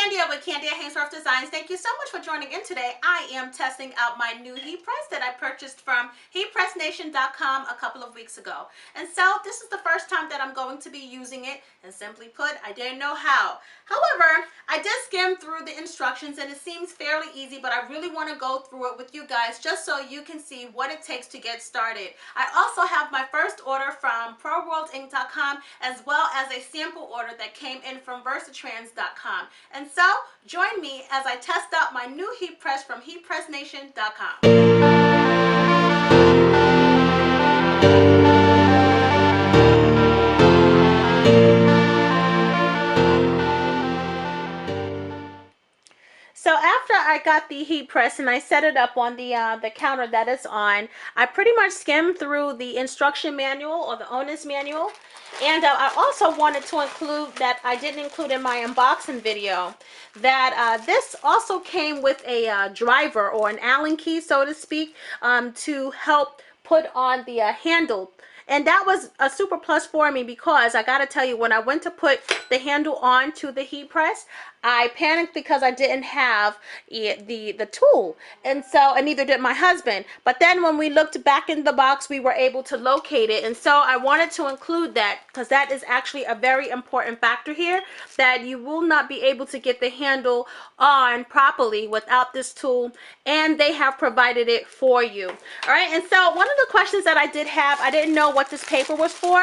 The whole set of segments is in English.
Kandia with Kandia Haynesworth Designs. Thank you so much for joining in today. I am testing out my new heat press that I purchased from Heatpressnation.com a couple of weeks ago. And so this is the first time that I'm going to be using it, and simply put, I didn't know how. However, I did skim through the instructions and it seems fairly easy, but I really want to go through it with you guys just so you can see what it takes to get started. I also have my first order from ProWorldInc.com as well as a sample order that came in from Versatrans.com. And so, join me as I test out my new heat press from Heatpressnation.com. So after I got the heat press and I set it up on the counter that it's on, I pretty much skimmed through the instruction manual or the owner's manual. And I also wanted to include that I didn't include in my unboxing video that this also came with a driver or an Allen key, so to speak, to help put on the handle. And that was a super plus for me because I gotta tell you, when I went to put the handle on to the heat press, I panicked because I didn't have the tool, and neither did my husband. But then when we looked back in the box, we were able to locate it, and so I wanted to include that because that is actually a very important factor here, that you will not be able to get the handle on properly without this tool, and they have provided it for you. All right, and so one of the questions that I did have, I didn't know what this paper was for,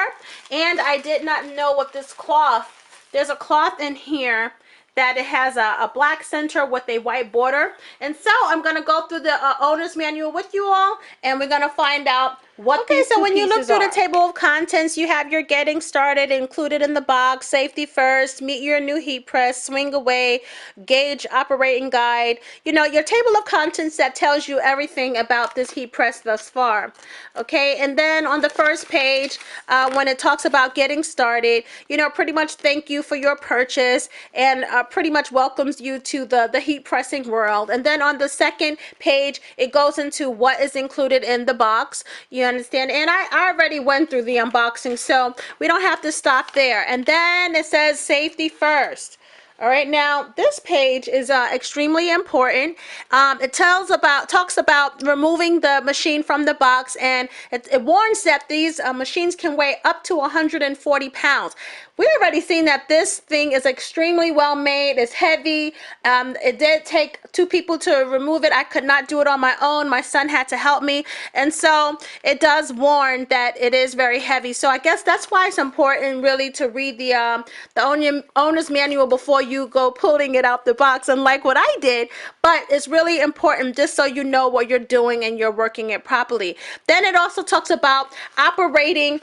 and I did not know what this cloth, there's a cloth in here that it has a black center with a white border. And so I'm going to go through the owner's manual with you all, and we're going to find out what these two pieces are. Okay, so when you look through the table of contents, you have your getting started included in the box, safety first, meet your new heat press, swing away, gauge operating guide. You know, your table of contents that tells you everything about this heat press thus far. Okay, and then on the first page, when it talks about getting started, you know, pretty much thank you for your purchase, and pretty much welcomes you to the heat pressing world. And then on the second page, it goes into what is included in the box. You understand? And I already went through the unboxing, so we don't have to stop there. And then it says safety first. All right, now this page is extremely important. It talks about removing the machine from the box, and it warns that these machines can weigh up to 140 pounds. We already seen that this thing is extremely well made. It's heavy. It did take two people to remove it. I could not do it on my own. My son had to help me, and so it does warn that it is very heavy. So I guess that's why it's important really to read the owner's manual before you go pulling it out the box, unlike what I did. But it's really important just so you know what you're doing and you're working it properly. Then it also talks about operating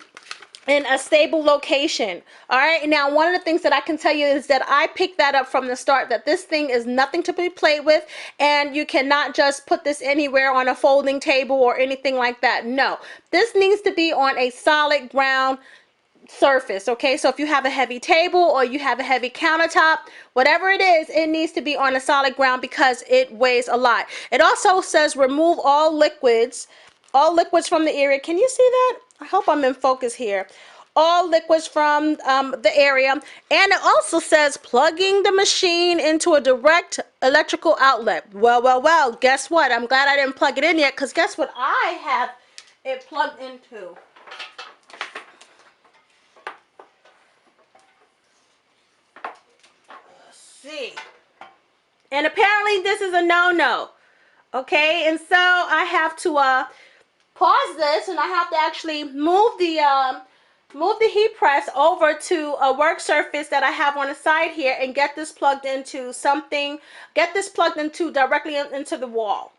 in a stable location. All right, now one of the things that I can tell you is that I picked that up from the start, that this thing is nothing to be played with, and you cannot just put this anywhere on a folding table or anything like that. No, this needs to be on a solid ground surface. Okay, so if you have a heavy table or you have a heavy countertop, whatever it is, it needs to be on a solid ground because it weighs a lot. It also says remove all liquids from the area. Can you see that? I hope I'm in focus here. All liquids from the area. And it also says plugging the machine into a direct electrical outlet. Well, guess what? I'm glad I didn't plug it in yet, because guess what I have it plugged into? Let's see. And apparently this is a no-no. Okay, and so I have to pause this, and I have to actually move the heat press over to a work surface that I have on the side here and get this plugged into something, directly into the wall.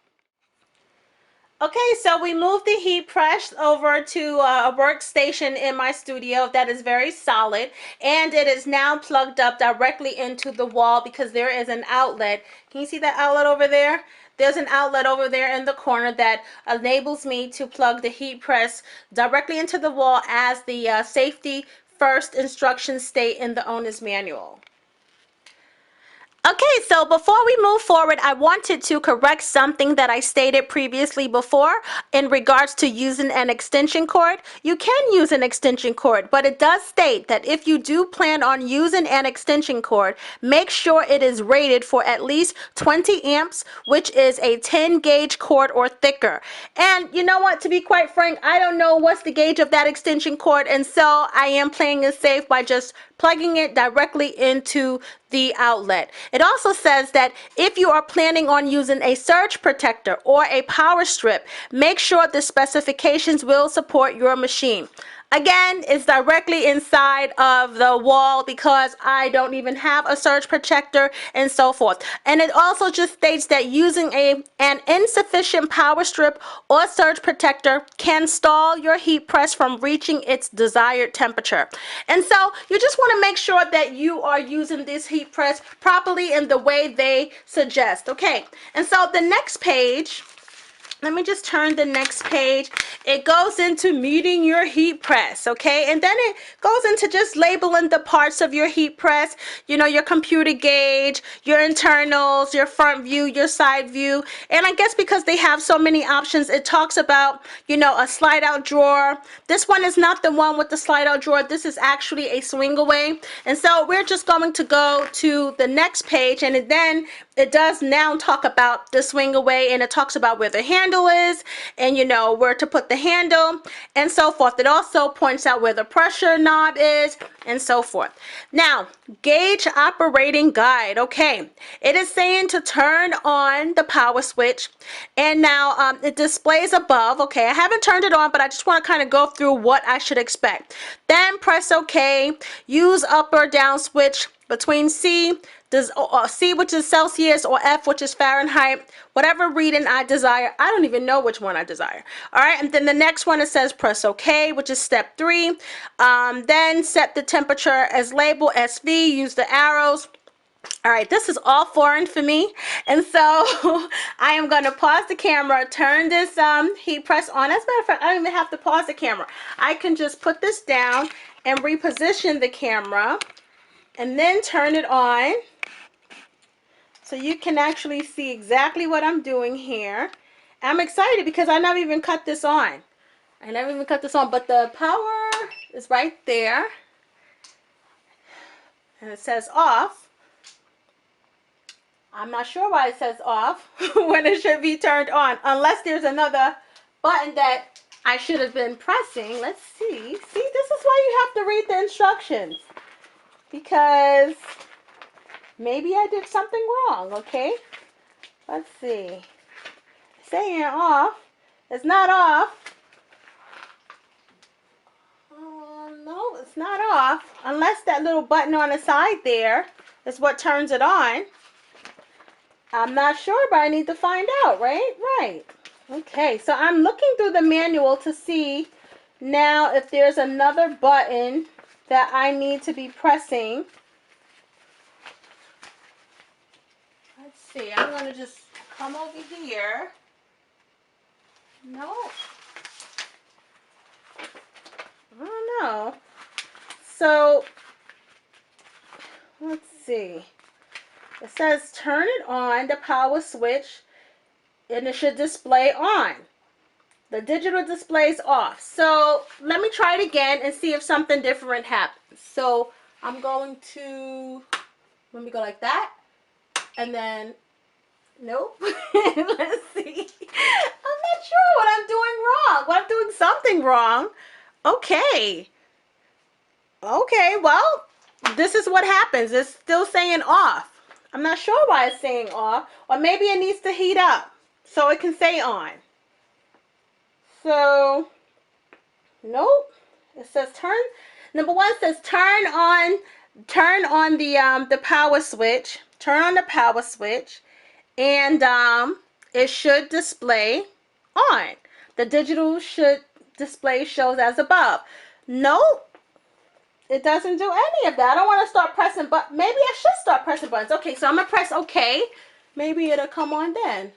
Okay, so we moved the heat press over to a workstation in my studio that is very solid, and it is now plugged up directly into the wall because there is an outlet. Can you see that outlet over there? There's an outlet over there in the corner that enables me to plug the heat press directly into the wall as the safety first instructions state in the owner's manual. Okay, so before we move forward, I wanted to correct something that I stated previously before in regards to using an extension cord. You can use an extension cord, but it does state that if you do plan on using an extension cord, make sure it is rated for at least 20 amps, which is a 10 gauge cord or thicker. And you know what, to be quite frank, I don't know what's the gauge of that extension cord, and so I am playing it safe by just plugging it directly into the outlet. It also says that if you are planning on using a surge protector or a power strip, make sure the specifications will support your machine. Again, it's directly inside of the wall because I don't even have a surge protector and so forth. And it also just states that using an insufficient power strip or surge protector can stall your heat press from reaching its desired temperature. And so you just want to make sure that you are using this heat press properly in the way they suggest. Okay, and so the next page, let me just turn the next page. It goes into meeting your heat press, okay? And then it goes into just labeling the parts of your heat press, you know, your computer gauge, your internals, your front view, your side view. And I guess because they have so many options, it talks about, you know, a slide out drawer. This one is not the one with the slide out drawer. This is actually a swing away. And so we're just going to go to the next page, and then it does now talk about the swing away, and it talks about where the handle is and, you know, where to put the handle and so forth. It also points out where the pressure knob is and so forth. Now, gauge operating guide. Okay, it is saying to turn on the power switch, and now it displays above. Okay, I haven't turned it on, but I just want to kind of go through what I should expect. Then press OK. Use up or down switch between C, C, which is Celsius, or F, which is Fahrenheit, whatever reading I desire. I don't even know which one I desire. All right, and then the next one, it says press OK, which is step 3. Then set the temperature as label SV, use the arrows. All right, this is all foreign for me, and so I am going to pause the camera, turn this heat press on. As a matter of fact, I don't even have to pause the camera. I can just put this down and reposition the camera and then turn it on so you can actually see exactly what I'm doing here. I'm excited because I never even cut this on. But the power is right there, and it says off. I'm not sure why it says off when it should be turned on, unless there's another button that I should have been pressing. Let's see. See, this is why you have to read the instructions, because maybe I did something wrong. Okay, let's see. It's saying off. It's not off. No, it's not off, unless that little button on the side there is what turns it on. I'm not sure, but I need to find out, right? Right. Okay, so I'm looking through the manual to see now if there's another button that I need to be pressing. Let's see. I'm going to just come over here. No. I don't know. So, let's see. It says turn it on, the power switch, and it should display on. The digital display is off. So let me try it again and see if something different happens. So I'm going to, let me go like that, and then, nope. Let's see. I'm not sure what I'm doing wrong. Well, I'm doing something wrong. Okay. Okay, well, this is what happens. It's still saying off. I'm not sure why it's saying off, or maybe it needs to heat up so it can say on. So, nope. It says turn. Number one says turn on the power switch. Turn on the power switch, and it should display on. The digital should display shows as above. Nope. It doesn't do any of that. I don't want to start pressing, but maybe I should start pressing buttons. Okay, so I'm going to press OK. Maybe it'll come on then.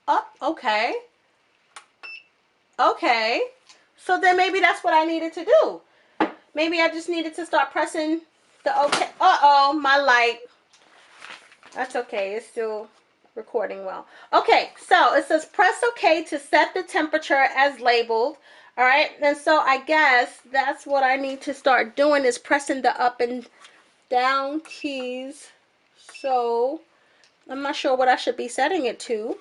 Oh, okay. Okay. So then maybe that's what I needed to do. Maybe I just needed to start pressing the OK. Uh-oh, my light. That's okay. It's still recording well. Okay, so it says press OK to set the temperature as labeled. All right, and so I guess that's what I need to start doing is pressing the up and down keys. So I'm not sure what I should be setting it to.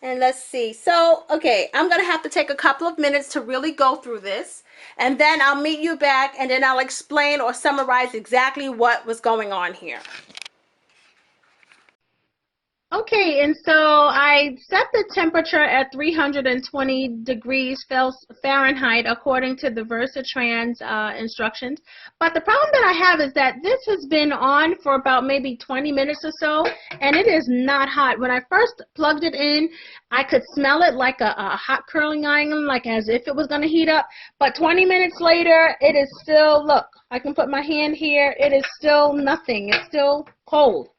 And let's see. So, okay, I'm going to have to take a couple of minutes to really go through this. And then I'll meet you back and then I'll explain or summarize exactly what was going on here. Okay, and so I set the temperature at 320 degrees Fahrenheit according to the Versatrans instructions. But the problem that I have is that this has been on for about maybe 20 minutes or so, and it is not hot. When I first plugged it in, I could smell it like a hot curling iron, like as if it was going to heat up. But 20 minutes later, it is still, look, I can put my hand here, it is still nothing. It's still cold.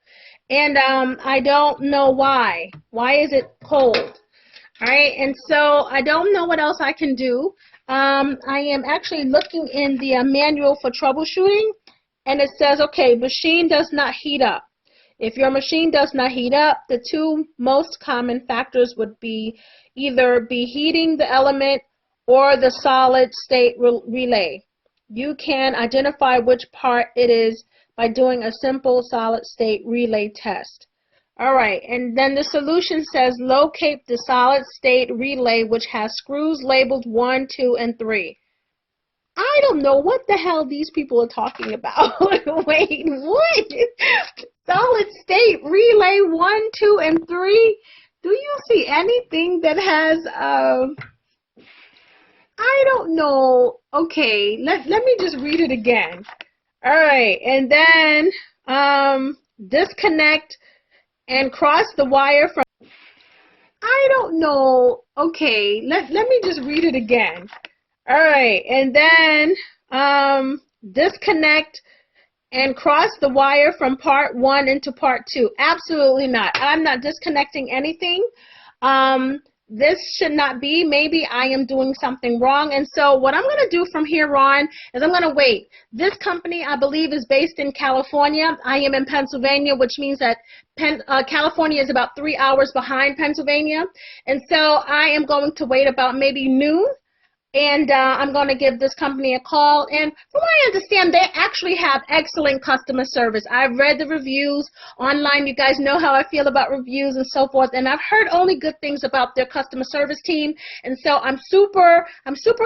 And I don't know why. Why is it cold? All right, and so I don't know what else I can do. I am actually looking in the manual for troubleshooting, and it says, okay, machine does not heat up. If your machine does not heat up, the two most common factors would be either be heating the element or the solid state relay. You can identify which part it is by doing a simple solid state relay test. All right, and then the solution says locate the solid state relay which has screws labeled 1, 2, and 3. I don't know what the hell these people are talking about. Wait, what? Solid state relay 1, 2, and 3? Do you see anything that has I don't know. Okay, let me just read it again. All right, and then disconnect and cross the wire from. I don't know. Okay, let me just read it again. All right, and then disconnect and cross the wire from part 1 into part 2. Absolutely not. I'm not disconnecting anything. This should not be. Maybe I am doing something wrong. And so what I'm going to do from here on is I'm going to wait. This company, I believe, is based in California. I am in Pennsylvania, which means that California is about 3 hours behind Pennsylvania. And so I am going to wait about maybe noon. And I'm going to give this company a call. And from what I understand, they actually have excellent customer service. I've read the reviews online. You guys know how I feel about reviews and so forth. And I've heard only good things about their customer service team. And so I'm super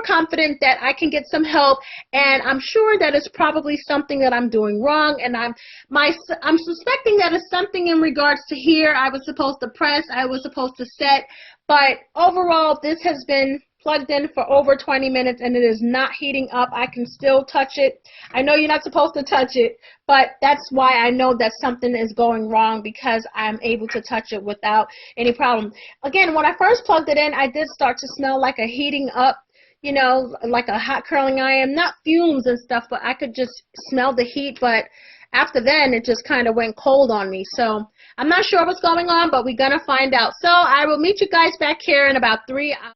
confident that I can get some help. And I'm sure that it's probably something that I'm doing wrong. And I'm suspecting that it's something in regards to here. I was supposed to press. I was supposed to set. But overall, this has been plugged in for over 20 minutes and it is not heating up. I can still touch it. I know you're not supposed to touch it, but that's why I know that something is going wrong, because I'm able to touch it without any problem. Again, when I first plugged it in, I did start to smell like a heating up, you know, like a hot curling iron, not fumes and stuff, but I could just smell the heat. But after then, it just kind of went cold on me. So I'm not sure what's going on, but we're going to find out. So I will meet you guys back here in about 3 hours.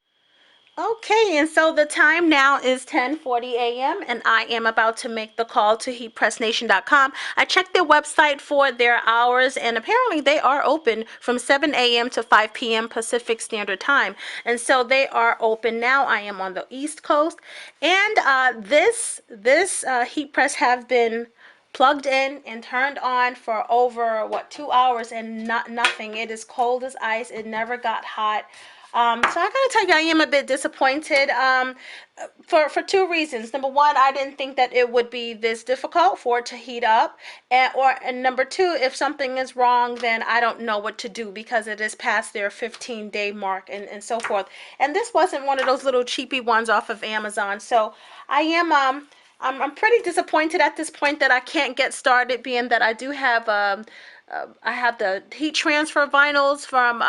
Okay, and so the time now is 10:40 a.m. and I am about to make the call to heatpressnation.com. I checked their website for their hours, and apparently they are open from 7 a.m. to 5 p.m. Pacific Standard Time. And so they are open now. I am on the East Coast, and this heat press have been plugged in and turned on for over 2 hours and nothing. It is cold as ice. It never got hot. So I gotta tell you, I am a bit disappointed for two reasons. Number one, I didn't think that it would be this difficult for it to heat up, and number two, if something is wrong, then I don't know what to do, because it is past their 15-day mark and so forth. And this wasn't one of those little cheapy ones off of Amazon. So I am I'm pretty disappointed at this point that I can't get started, being that I do have I have the heat transfer vinyls from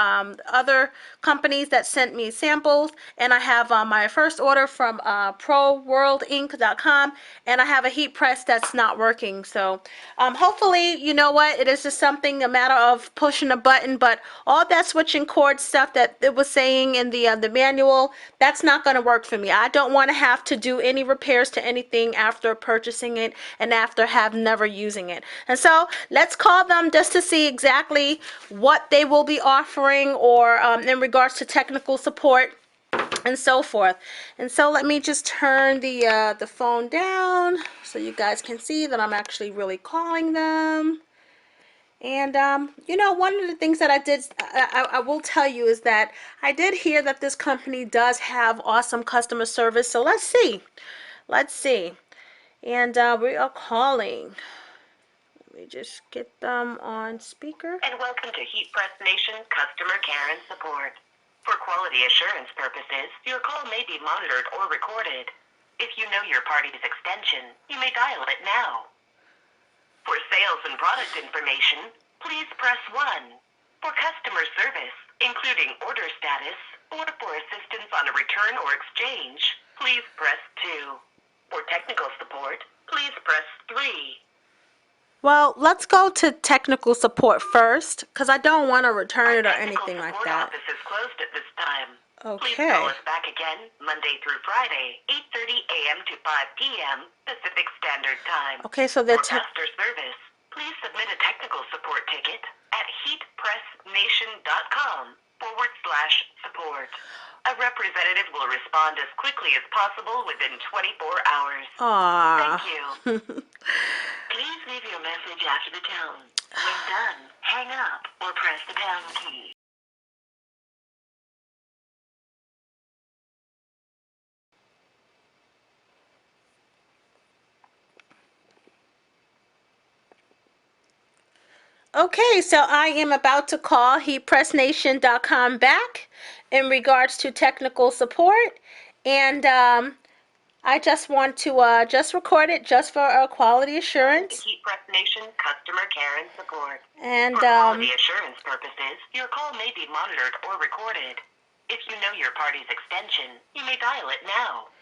other companies that sent me samples, and I have my first order from ProWorldInc.com, and I have a heat press that's not working. So hopefully, you know what, it is just something, a matter of pushing a button, but all that switching cord stuff that it was saying in the manual, that's not going to work for me. I don't want to have to do any repairs to anything after purchasing it and after have never using it. And so let's call them just to see exactly what they will be offering, or in regards to technical support and so forth. And so let me just turn the phone down so you guys can see that I'm actually really calling them. And you know, one of the things that I will tell you is that I did hear that this company does have awesome customer service. So let's see. Let's see. And we are calling. Let me just get them on speaker. And welcome to Heatpress Nation Customer Care and Support. For quality assurance purposes, your call may be monitored or recorded. If you know your party's extension, you may dial it now. For sales and product information, please press 1. For customer service, including order status, or for assistance on a return or exchange, please press 2. For technical support, please press 3. Well, let's go to technical support first, because I don't want to return it or anything like that. Our technical support office is closed at this time. Okay. Please call us back again Monday through Friday, 8:30 a.m. to 5 p.m. Pacific Standard Time. Okay, so the For customer service, please submit a technical support ticket at heatpressnation.com/support. A representative will respond as quickly as possible within 24 hours. Aww. Thank you. Please leave your message after the tone. When done, hang up or press the pound key. Okay, so I am about to call heatpressnation.com back in regards to technical support, and I just want to just record it just for quality assurance. Heatpress Nation Customer Care and Support. And for quality assurance purposes, your call may be monitored or recorded. If you know your party's extension, you may dial it now.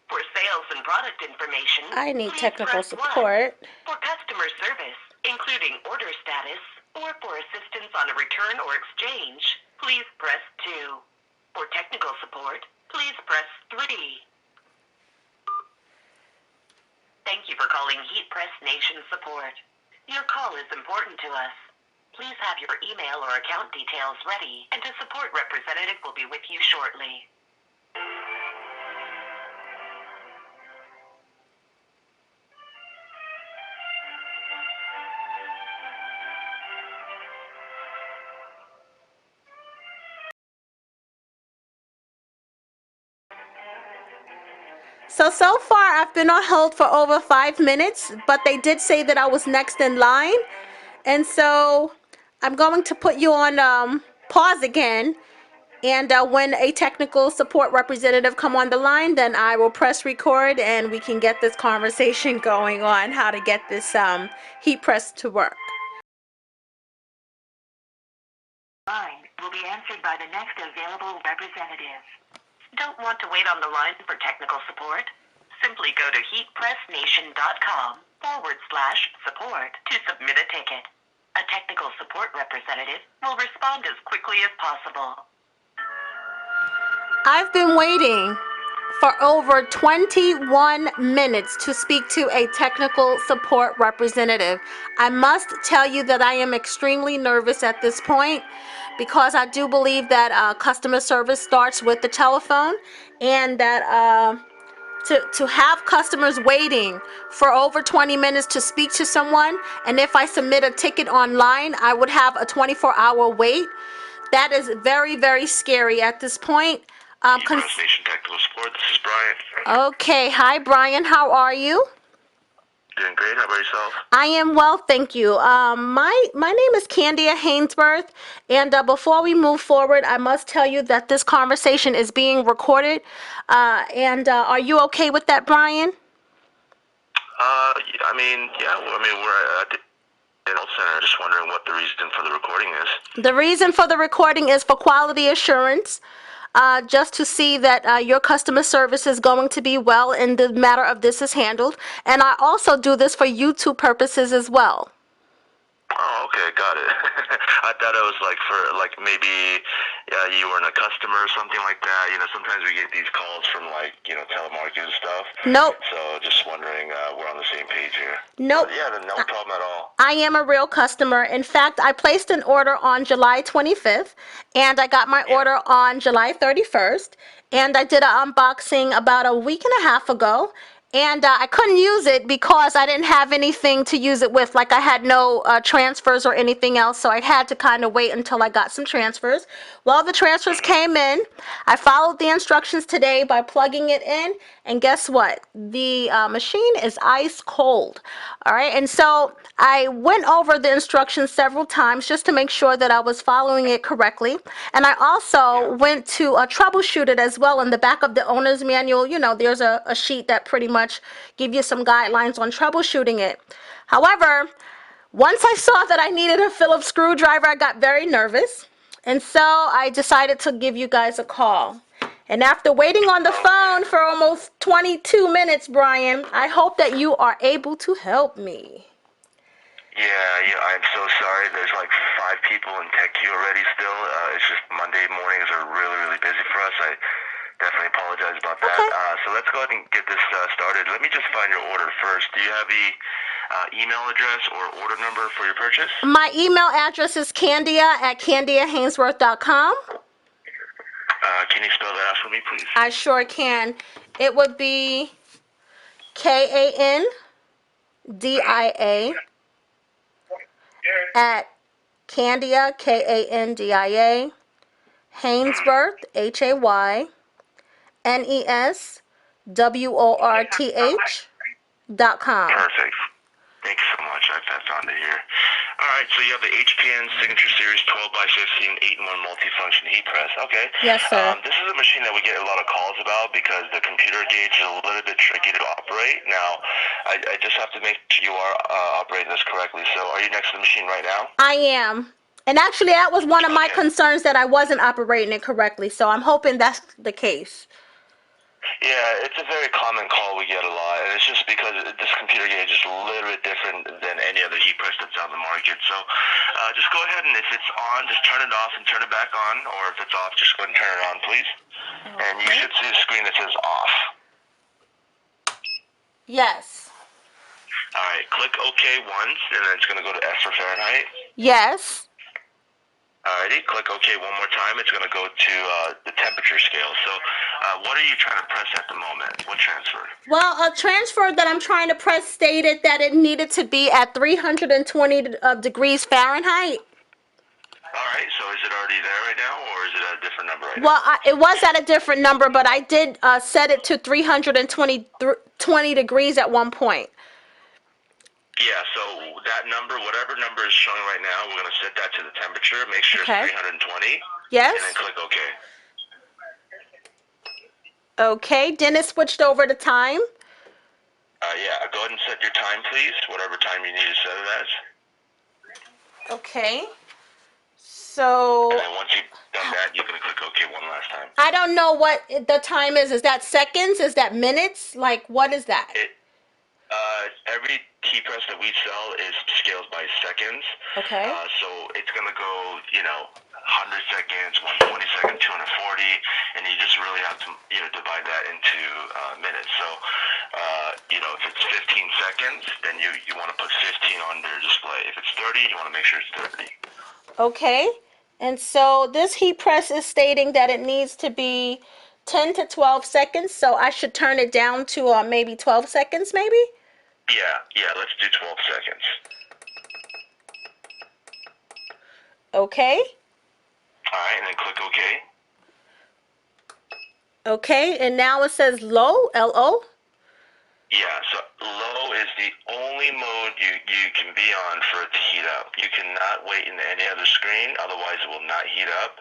For sales and product information, I need please technical press 1. support. For customer service, including order status, or for assistance on a return or exchange, please press 2. For technical support, please press 3. Thank you for calling Heatpress Nation Support. Your call is important to us. Please have your email or account details ready, and a support representative will be with you shortly. So far I've been on hold for over 5 minutes, but they did say that I was next in line. And so I'm going to put you on pause again. And when a technical support representative come on the line, then I will press record and we can get this conversation going on how to get this heat press to work. Line will be answered by the next available representative. Don't want to wait on the line for technical support? Simply go to heatpressnation.com/support to submit a ticket. A technical support representative will respond as quickly as possible. I've been waiting for over 21 minutes to speak to a technical support representative. I must tell you that I am extremely nervous at this point, because I do believe that customer service starts with the telephone, and that to have customers waiting for over 20 minutes to speak to someone, and if I submit a ticket online, I would have a 24-hour wait. That is very, very scary at this point. Nation Technical Support, this is Brian. Okay, hi Brian, how are you? Doing great, how about yourself? I am well, thank you. My name is Kandia Haynesworth, and before we move forward, I must tell you that this conversation is being recorded. Are you okay with that, Brian? We're at the health center. Just wondering what the reason for the recording is. The reason for the recording is for quality assurance, just to see that your customer service is going to be well and the matter of this is handled. And I also do this for YouTube purposes as well. Oh, okay, got it. I thought it was like for like maybe you weren't a customer or something like that. You know, sometimes we get these calls from like telemarketing stuff. Nope. So just wondering, we're on the same page here. Nope. But yeah, no problem at all. I am a real customer. In fact, I placed an order on July 25th, and I got my order on July 31st, and I did an unboxing about a week and a half ago, and I couldn't use it because I didn't have anything to use it with, like I had no transfers or anything else, so I had to kind of wait until I got some transfers. Well, the transfers came in. I followed the instructions today by plugging it in, and guess what? The machine is ice cold. All right, and so I went over the instructions several times just to make sure that I was following it correctly. And I also went to troubleshoot it as well. In the back of the owner's manual, there's a sheet that pretty much gives you some guidelines on troubleshooting it. However, once I saw that I needed a Phillips screwdriver, I got very nervous. And so I decided to give you guys a call. And after waiting on the phone for almost 22 minutes, Brian, I hope that you are able to help me. Yeah, I'm so sorry. There's like 5 people in tech queue already still. It's just Monday mornings are really, really busy for us. I definitely apologize about that. Okay. So let's go ahead and get this started. Let me just find your order first. Do you have the email address or order number for your purchase? My email address is Kandia@KandiaHaynesworth.com. Can you spell that out for me, please? I sure can. It would be Kandia at Kandia, Kandia, Haynesworth, HaynesWorth.com. Perfect. Thanks so much. I found it here. All right, so you have the HPN Signature Series 12x15 8-in-1 multifunction heat press. Okay. Yes, sir. This is a machine that we get a lot of calls about because the computer gauge is a little bit tricky to operate. Now, I just have to make sure you are operating this correctly. So are you next to the machine right now? I am. And actually, that was one of my concerns, that I wasn't operating it correctly. So I'm hoping that's the case. Yeah, it's a very common call we get a lot, and it's just because this computer gauge is a little bit different than any other heat press that's on the market. So just go ahead and if it's on, just turn it off and turn it back on, or if it's off, just go ahead and turn it on, please. Okay. And you should see a screen that says off. Yes. All right, click OK once, and then it's going to go to S for Fahrenheit. Yes. Alrighty, click OK one more time. It's going to go to the temperature scale. So what are you trying to press at the moment? What transfer? Well, a transfer that I'm trying to press stated that it needed to be at 320 degrees Fahrenheit. All right, so is it already there right now, or is it at a different number right Well, now? it was at a different number, but I did set it to 320 degrees at one point. Yeah, so that number, whatever number is showing right now, we're going to set that to the temperature. Make sure it's 320. Yes. And then click OK. Okay, then it switched over to time. Yeah, go ahead and set your time, please, whatever time you need to set it as. Okay. So. And then once you've done that, you're going to click OK one last time. I don't know what the time is. Is that seconds? Is that minutes? Like, what is that? Every heat press that we sell is scaled by seconds. Okay. So it's going to go, 100 seconds, 120 seconds, 240, and you just really have to, divide that into minutes. So, if it's 15 seconds, then you want to put 15 on their display. If it's 30, you want to make sure it's 30. Okay. And so this heat press is stating that it needs to be 10 to 12 seconds, so I should turn it down to maybe 12 seconds, maybe? Yeah, let's do 12 seconds. Okay. All right, and then click OK. Okay, and now it says low, L-O? Yeah, so low is the only mode you can be on for it to heat up. You cannot wait in any other screen, otherwise it will not heat up.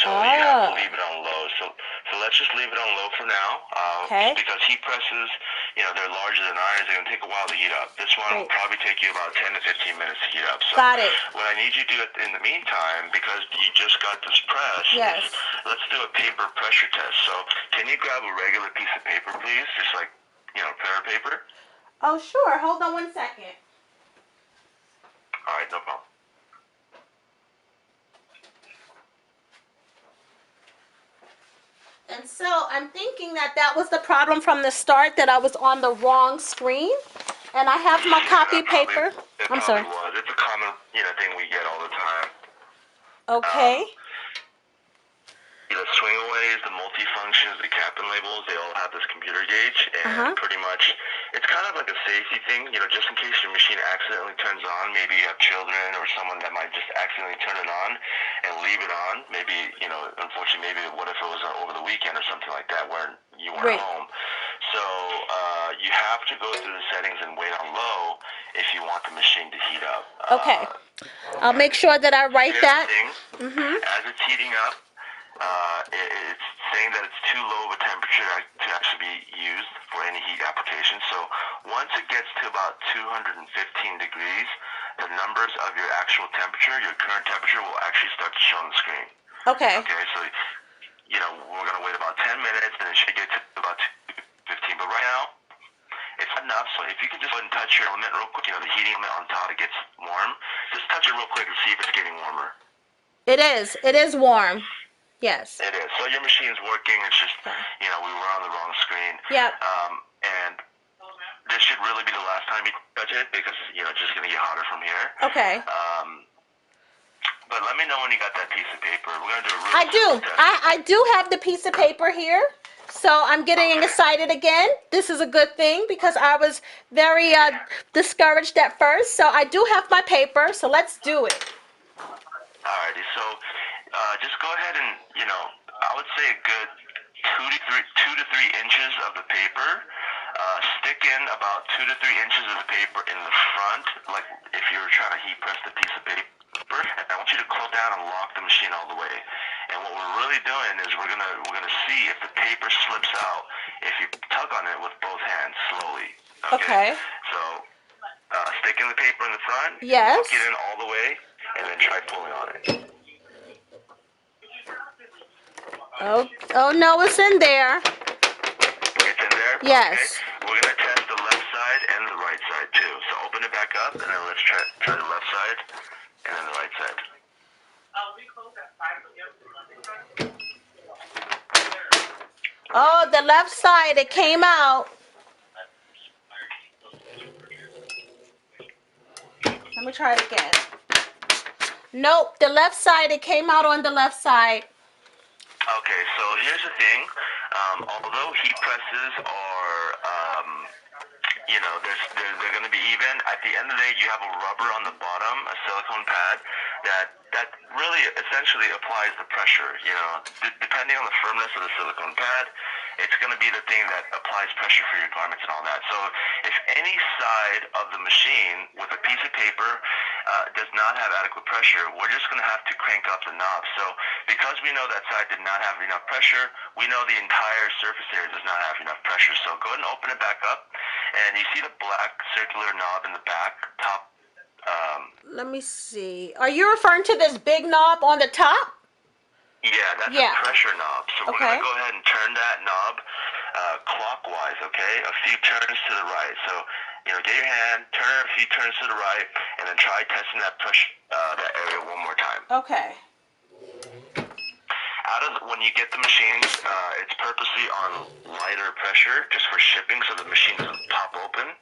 So you have to leave it on low. So let's just leave it on low for now. Okay. Because heat presses, they're larger than irons. They're going to take a while to heat up. This one will Great. probably take you about 10 to 15 minutes to heat up. So Got it. what I need you to do in the meantime, because you just got this press, Yes. is let's do a paper pressure test. So can you grab a regular piece of paper, please? Just like, prayer paper? Oh, sure. Hold on 1 second. All right, no problem. And so I'm thinking that was the problem from the start, that I was on the wrong screen. And I have my copy paper. I'm sorry. Was. It's a common, thing we get all the time. Okay. The swing-aways, the multi-functions, the cap and labels, they all have this computer gauge, and pretty much it's kind of like a safety thing, just in case your machine accidentally turns on. Maybe you have children or someone that might just accidentally turn it on and leave it on. Maybe, unfortunately, what if it was over the weekend or something like that where you weren't home. So you have to go through the settings and wait on low if you want the machine to heat up. Okay. I'll make sure that I write that. As it's heating up, it's saying that it's too low of a temperature to actually be used for any heat application. So once it gets to about 215 degrees, the numbers of your actual temperature, your current temperature, will actually start to show on the screen. Okay. Okay, so we're going to wait about 10 minutes, and it should get to about 215. But right now, it's not enough. So if you can just go ahead and touch your element real quick, the heating element on top, it gets warm. Just touch it real quick and see if it's getting warmer. It is. It is warm. Yes. It is. So your machine's working. It's just, we were on the wrong screen. Yep. And this should really be the last time you touch it, because, it's just going to get hotter from here. Okay. But let me know when you got that piece of paper. We're going to do a really I do. simple test. I do have the piece of paper here. So I'm getting excited again. This is a good thing, because I was very discouraged at first. So I do have my paper. So let's do it. Alrighty. So just go ahead and, I would say a good 2 to 3 inches of the paper. Stick in about 2 to 3 inches of the paper in the front, like if you were trying to heat press the piece of paper. And I want you to close down and lock the machine all the way. And what we're really doing is we're gonna see if the paper slips out if you tug on it with both hands slowly. Okay. So stick in the paper in the front. Yes. Lock it in all the way, and then try pulling on it. Oh no, it's in there. It's in there? Yes. Okay. We're going to test the left side and the right side too. So open it back up, and then let's try the left side and then the right side. Oh, the left side, it came out. Let me try it again. Nope, the left side, it came out on the left side. Okay, so here's the thing. Although heat presses are, they're going to be even, at the end of the day, you have a rubber on the bottom, a silicone pad, that really essentially applies the pressure. Depending on the firmness of the silicone pad, it's going to be the thing that applies pressure for your garments and all that. So if any side of the machine with a piece of paper does not have adequate pressure, we're just going to have to crank up the knob. So because we know that side did not have enough pressure, we know the entire surface area does not have enough pressure. So go ahead and open it back up, and you see the black circular knob in the back top. Let me see. Are you referring to this big knob on the top? Yeah, that's a pressure knob. So we're going to go ahead and turn that knob clockwise, okay? A few turns to the right. So, get your hand, turn it a few turns to the right, and then try testing that pressure, that area one more time. Okay. When you get the machines, it's purposely on lighter pressure just for shipping, so the machine doesn't pop open.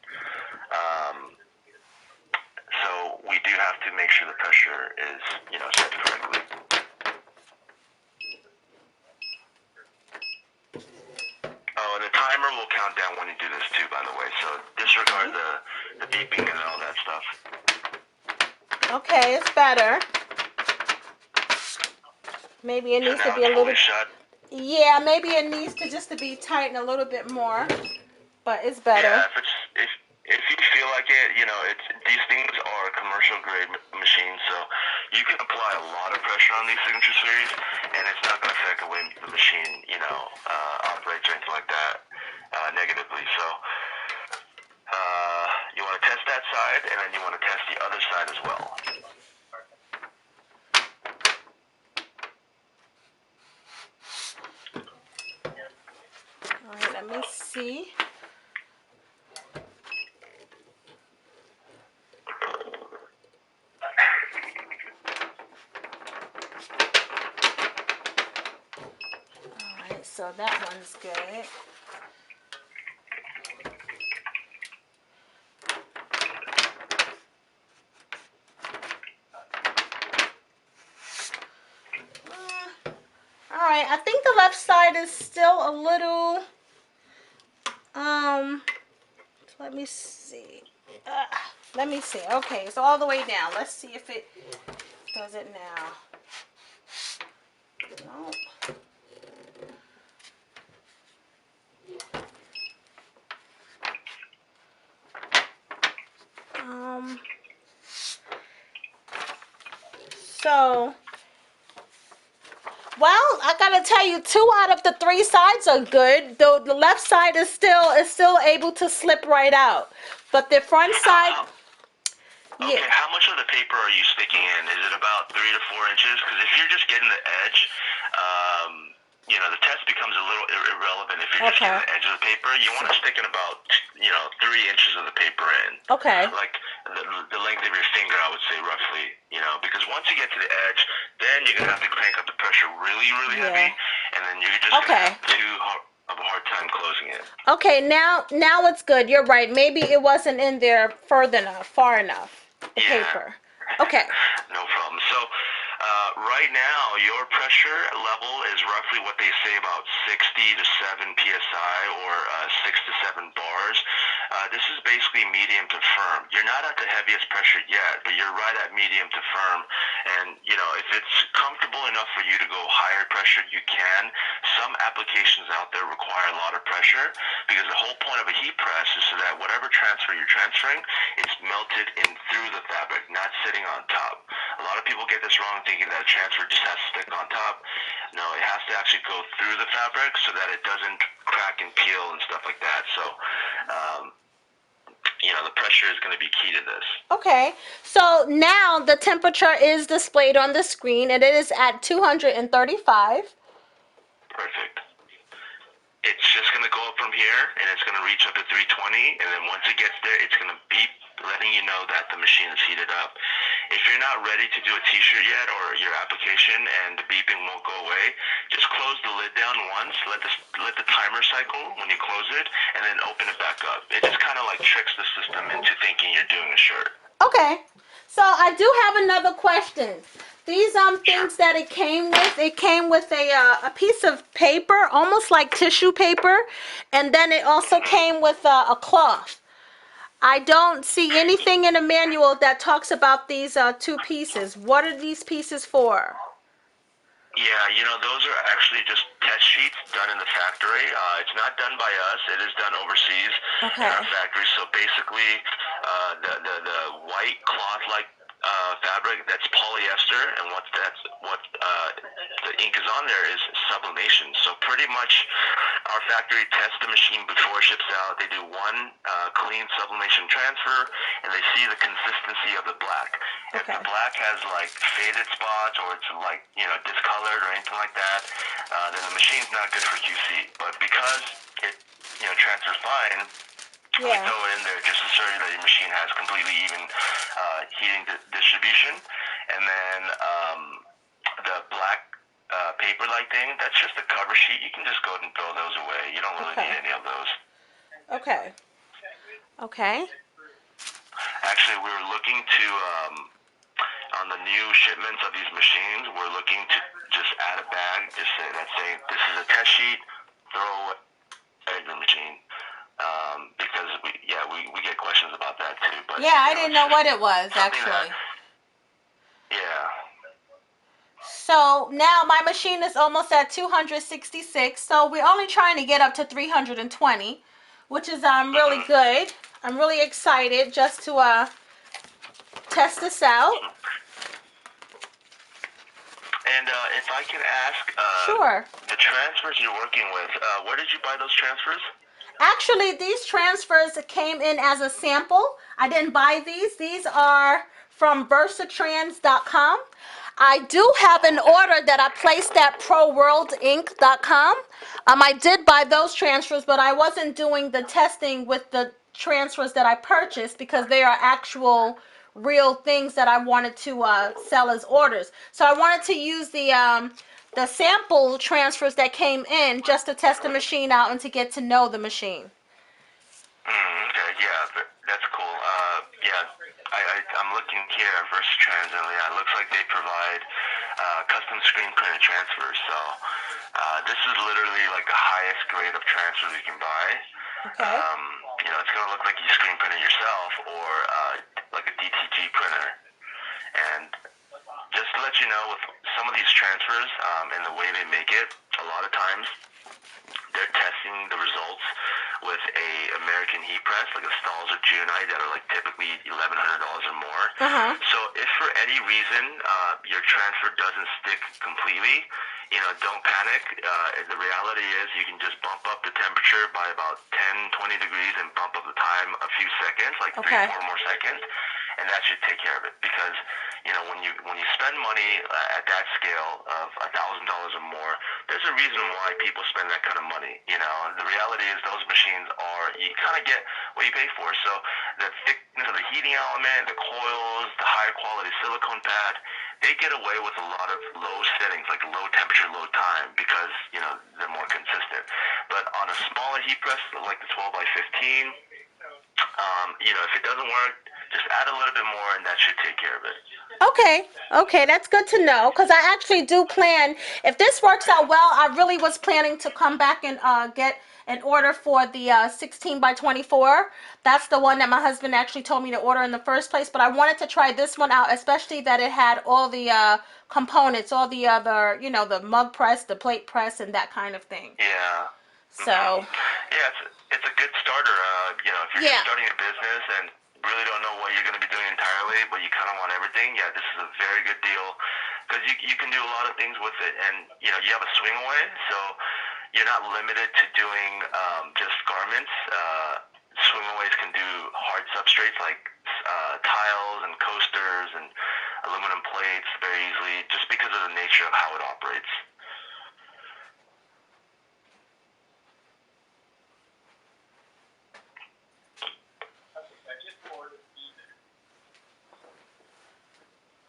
So we do have to make sure the pressure is, set correctly. Oh, and the timer will count down when you do this too, by the way. So disregard the beeping and all that stuff. Okay, it's better. Maybe it needs to be a little. Shut. Yeah, maybe it needs to be tightened a little bit more, but it's better. Yeah, if you feel like it, these things are commercial grade machines, so you can apply a lot of pressure on these signature series, and it's not going to affect the way the machine, operates or anything like that negatively. So to test that side, and then you want to test the other side as well. All right, let me see. All right, so that one's good. All right, I think the left side is still a little, let me see. Let me see. Okay, so all the way down. Let's see if it does it now. Nope. So, well, I gotta tell you, 2 out of the 3 sides are good. Though the left side is still able to slip right out, but the front side, Okay, yeah. how much of the paper are you sticking in? Is it about 3 to 4 inches? Because if you're just getting the edge, you know, the test becomes a little irrelevant. If you're just getting the edge of the paper, you want to stick in about, you know, 3 inches of the paper in. Okay. Like the length of your finger, I would say roughly, you know, because once you get to the edge, then you're going to have to crank up the pressure really, really heavy, and then you're just going to have a hard time closing it. Okay, now it's good. You're right. Maybe it wasn't in there far enough. The paper. Okay. No problem. So right now, your pressure level is roughly what they say about 60 to 7 psi or 6 to 7 bars. This is basically medium to firm. You're not at the heaviest pressure yet, but you're right at medium to firm. And, you know, if it's comfortable enough for you to go higher pressure, you can. Some applications out there require a lot of pressure because the whole point of a heat press is so that whatever transfer you're transferring, it's melted in through the fabric, not sitting on top. A lot of people get this wrong, thinking that a transfer just has to stick on top. No, it has to actually go through the fabric so that it doesn't crack and peel and stuff like that. So, you know, the pressure is going to be key to this. Okay, so now the temperature is displayed on the screen, and it is at 235. Perfect. It's just going to go up from here, and it's going to reach up to 320, and then once it gets there, it's going to beep, letting you know that the machine is heated up. If you're not ready to do a t-shirt yet, or your application, and the beeping won't go away, just close the lid down once, let the timer cycle when you close it, and then open it back up. It just kind of like tricks the system into thinking you're doing a shirt. Okay, so I do have another question. These things that it came with a piece of paper, almost like tissue paper, and then it also came with a cloth. I don't see anything in the manual that talks about these 2 pieces. What are these pieces for? Yeah, you know, those are actually just test sheets done in the factory. It's not done by us. It is done overseas in our factory. So basically, the white cloth-like fabric, that's polyester, and what the ink is on there is sublimation. So pretty much our factory tests the machine before it ships out. They do one clean sublimation transfer, and they see the consistency of the black. If the black has like faded spots or it's like, you know, discolored or anything like that, then the machine's not good for QC. But because it, you know, transfers fine, we throw it in there just to ensure that your machine has completely even heating distribution. And then the black paper-like thing, that's just a cover sheet. You can just go ahead and throw those away. You don't really need any of those. Okay. Okay. Actually, we were looking to, on the new shipments of these machines, we're looking to just add a bag, just say, let's say, this is a test sheet, throw away the machine. Because we get questions about that too. But yeah, I didn't know what it was actually. Yeah. So now my machine is almost at 266. So we're only trying to get up to 320, which is really good. I'm really excited just to test this out. And if I can ask, Sure. the transfers you're working with, where did you buy those transfers? Actually, these transfers came in as a sample. I didn't buy these. These are from versatrans.com. I do have an order that I placed at proworldinc.com. I did buy those transfers, but I wasn't doing the testing with the transfers that I purchased because they are actual real things that I wanted to sell as orders. So I wanted to use the sample transfers that came in just to test the machine out and to get to know the machine. Okay, yeah, that's cool. Yeah, I'm looking here at Versatrans, and yeah, it looks like they provide custom screen printed transfers. So this is literally like the highest grade of transfers you can buy. Okay. It's gonna look like you screen printed yourself or like a DTG printer. And just to let you know, with some of these transfers and the way they make it, a lot of times they're testing the results with a American heat press, like a Stahls or Geonite, that are like typically $1,100 or more. So if for any reason your transfer doesn't stick completely, don't panic. The reality is you can just bump up the temperature by about 10, 20 degrees and bump up the time a few seconds, like 3, 4 more seconds, and that should take care of it. Because when you spend money at that scale of $1,000 or more, there's a reason why people spend that kind of money. The reality is those machines you kind of get what you pay for. So the thickness of the heating element, the coils, the high quality silicone pad, they get away with a lot of low settings, like low temperature, low time, because they're more consistent. But on a smaller heat press, like the 12 by 15, if it doesn't work, just add a little bit more, and that should take care of it. Okay, that's good to know, because I actually do plan, if this works out well, I really was planning to come back and get an order for the 16 by 24. That's the one that my husband actually told me to order in the first place, but I wanted to try this one out, especially that it had all the components, all the other, the mug press, the plate press, and that kind of thing. Yeah. So. Yeah, it's a good starter. If you're just starting a business and really don't know what you're going to be doing entirely, but you kind of want everything, yeah, this is a very good deal because you can do a lot of things with it, and you have a swing away, so you're not limited to doing just garments. Swing aways can do hard substrates like tiles and coasters and aluminum plates very easily, just because of the nature of how it operates.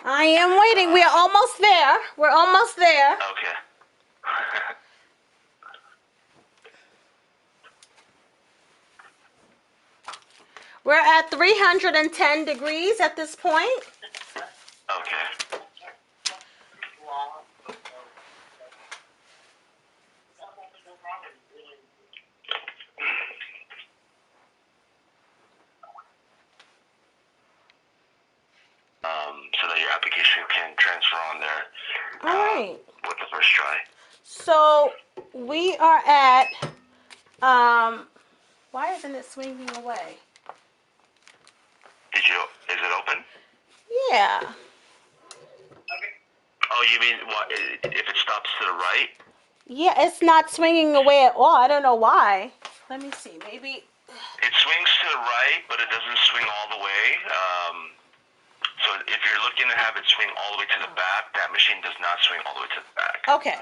I am waiting. We are almost there. We're almost there. Okay. We're at 310 degrees at this point. Okay. So that your application can transfer on there. All right. With the first try. So we are at, why isn't it swinging away? Is it open? Yeah. Oh, you mean if it stops to the right? Yeah, it's not swinging away at all. I don't know why. Let me see. Maybe. It swings to the right, but it doesn't swing all the way. So if you're looking to have it swing all the way to the back, that machine does not swing all the way to the back. Okay.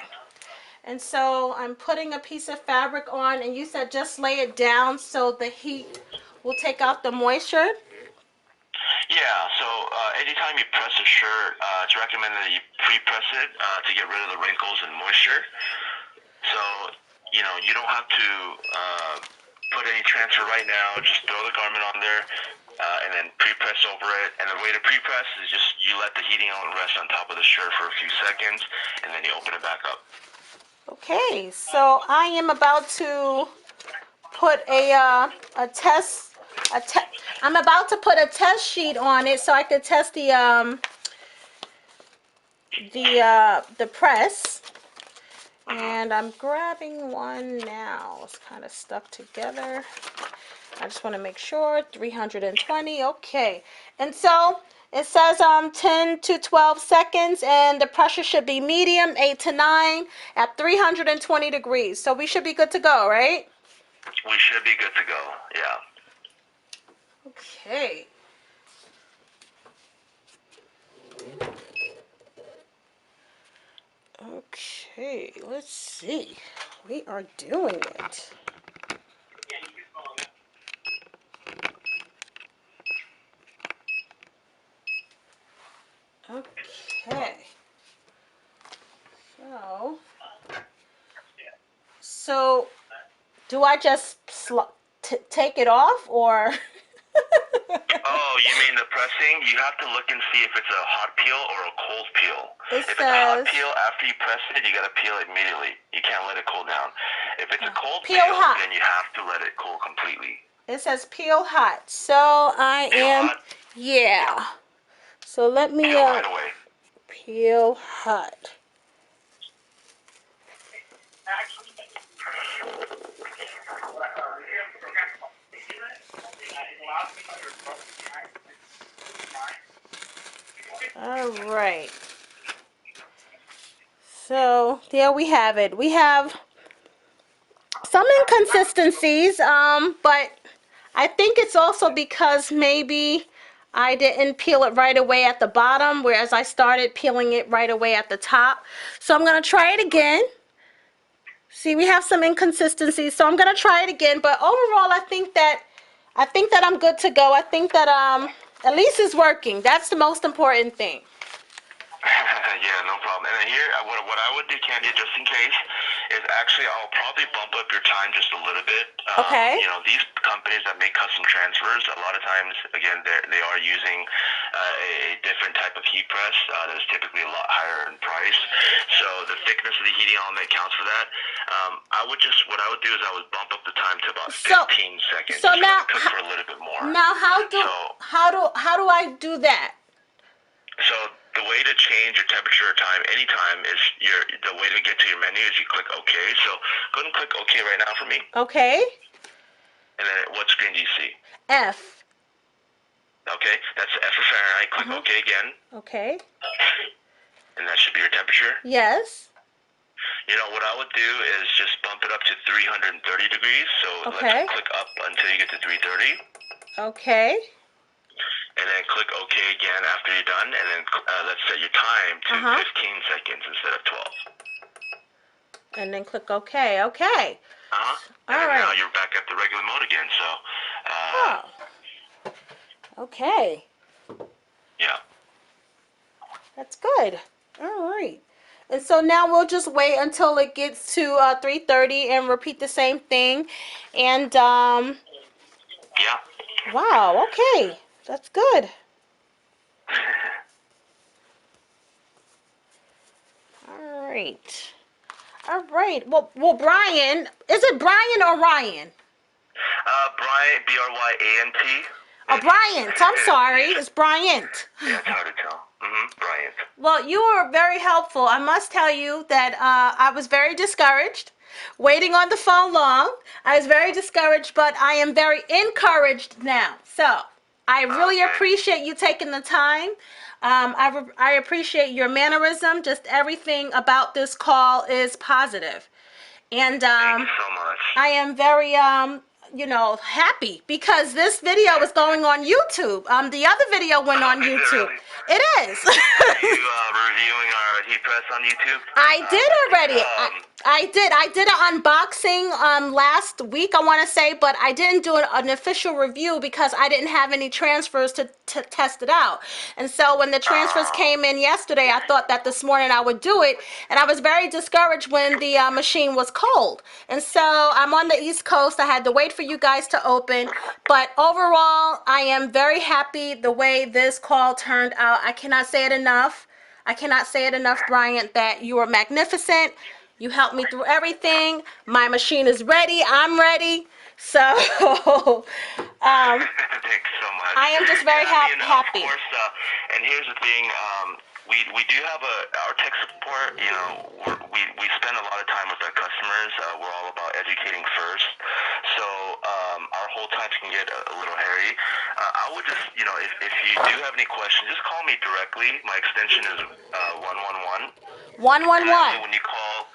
And so I'm putting a piece of fabric on, and you said just lay it down so the heat will take out the moisture? Yeah, so anytime you press a shirt, it's recommended that you pre-press it to get rid of the wrinkles and moisture. So, you don't have to put any transfer right now. Just throw the garment on there and then pre-press over it. And the way to pre-press is just you let the heating element rest on top of the shirt for a few seconds, and then you open it back up. Okay, so I am about to put I'm about to put a test sheet on it so I could test the press. And I'm grabbing one now. It's kind of stuck together. I just want to make sure. 320. Okay. And so it says 10 to 12 seconds, and the pressure should be medium, 8 to 9 at 320 degrees. So we should be good to go, right? We should be good to go. Yeah. Okay. Okay, let's see. We are doing it. Okay. So do I just take it off or? Oh, you mean the pressing? You have to look and see if it's a hot peel or a cold peel. It If it's a hot says peel, after you press it, you gotta peel it immediately. You can't let it cool down. If it's a cold peel peel, hot. then you have to let it cool completely. It says peel hot. So I Peel am, hot, yeah. So let me peel right away. peel hot. All right. So there we have it. We have some inconsistencies, but I think it's also because maybe I didn't peel it right away at the bottom, whereas I started peeling it right away at the top. So I'm going to try it again. See, we have some inconsistencies, so I'm going to try it again, but overall I think that I'm good to go. I think that at least it's working. That's the most important thing. Yeah, no problem. And then here, what I would do, Kandia, just in case, is actually I'll probably bump up your time just a little bit. Okay. You know, these companies that make custom transfers, a lot of times, again, they are using a different type of heat press that is typically a lot higher in price. So the thickness of the heating element counts for that. What I would do is I would bump up the time to about 15 seconds. So just now, let it cook for a little bit more. now how do I do that? So the way to change your temperature or time anytime is the way to get to your menu is you click OK. So go ahead and click OK right now for me. Okay. And then what screen do you see? F. Okay, that's F for Fahrenheit. Click OK again. Okay. And that should be your temperature. Yes. You know, what I would do is just bump it up to 330 degrees. So Okay. let's click up until you get to 330. Okay. And then click OK again after you're done. And then let's set your time to 15 seconds instead of 12. And then click OK. Okay. And now you're back at the regular mode again. So, okay. Yeah. That's good. All right. And so now we'll just wait until it gets to 330 and repeat the same thing. And Yeah. wow. Okay. That's good. All right. All right. Well, Brian, is it Brian or Ryan? Bryant, B-R-Y-A-N-T. Oh, Bryant. I'm sorry. It's Bryant. Yeah, it's hard to tell. Bryant. Well, you were very helpful. I must tell you that I was very discouraged, waiting on the phone long. I was very discouraged, but I am very encouraged now. So I really appreciate you taking the time. I appreciate your mannerism. Just everything about this call is positive. And Thank you so much. I am very happy because this video is going on YouTube. The other video went on YouTube. Really? It is. Are you reviewing our Heatpress on YouTube? I did already. I did an unboxing last week, I want to say, but I didn't do an official review because I didn't have any transfers to test it out. And so when the transfers came in yesterday, I thought that this morning I would do it, and I was very discouraged when the machine was cold. And so I'm on the East Coast. I had to wait for you guys to open, but overall, I am very happy the way this call turned out. I cannot say it enough. I cannot say it enough, Bryant, that you are magnificent. You helped me through everything. My machine is ready. I'm ready. So, Thanks so much. I am just very happy. Of course, and here's the thing. We do have our tech support. You know, we spend a lot of time with our customers. We're all about educating first. So our hold times can get a little hairy. I would just, you know, if you do have any questions, just call me directly. My extension is 111. 111. When you call,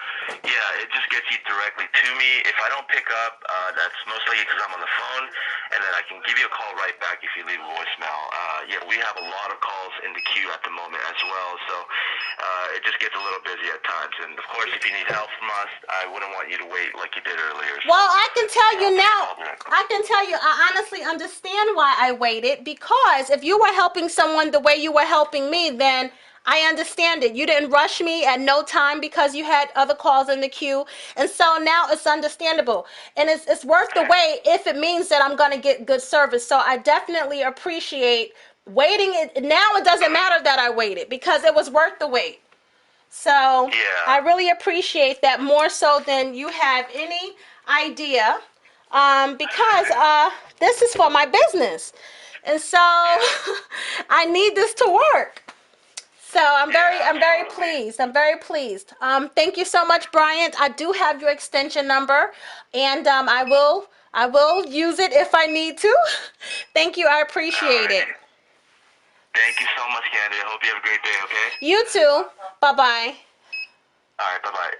Yeah, it just gets you directly to me. If I don't pick up, that's most likely because I'm on the phone, and then I can give you a call right back if you leave a voicemail. Yeah, we have a lot of calls in the queue at the moment as well, so it just gets a little busy at times. And of course, if you need help from us, I wouldn't want you to wait like you did earlier. So, Well, I can tell you please now, call directly. I can tell you, I honestly understand why I waited, because if you were helping someone the way you were helping me, then I understand it. You didn't rush me at no time because you had other calls in the queue. And so now it's understandable. And it's worth the wait if it means that I'm going to get good service. So I definitely appreciate waiting. Now it doesn't matter that I waited because it was worth the wait. So Yeah. I really appreciate that more so than you have any idea, because this is for my business, and so I need this to work. So I'm very pleased. I'm very pleased. Thank you so much, Bryant. I do have your extension number, and I will use it if I need to. Thank you. I appreciate it. Thank you so much, Candy. I hope you have a great day, okay? You too. Bye bye. All right, bye-bye.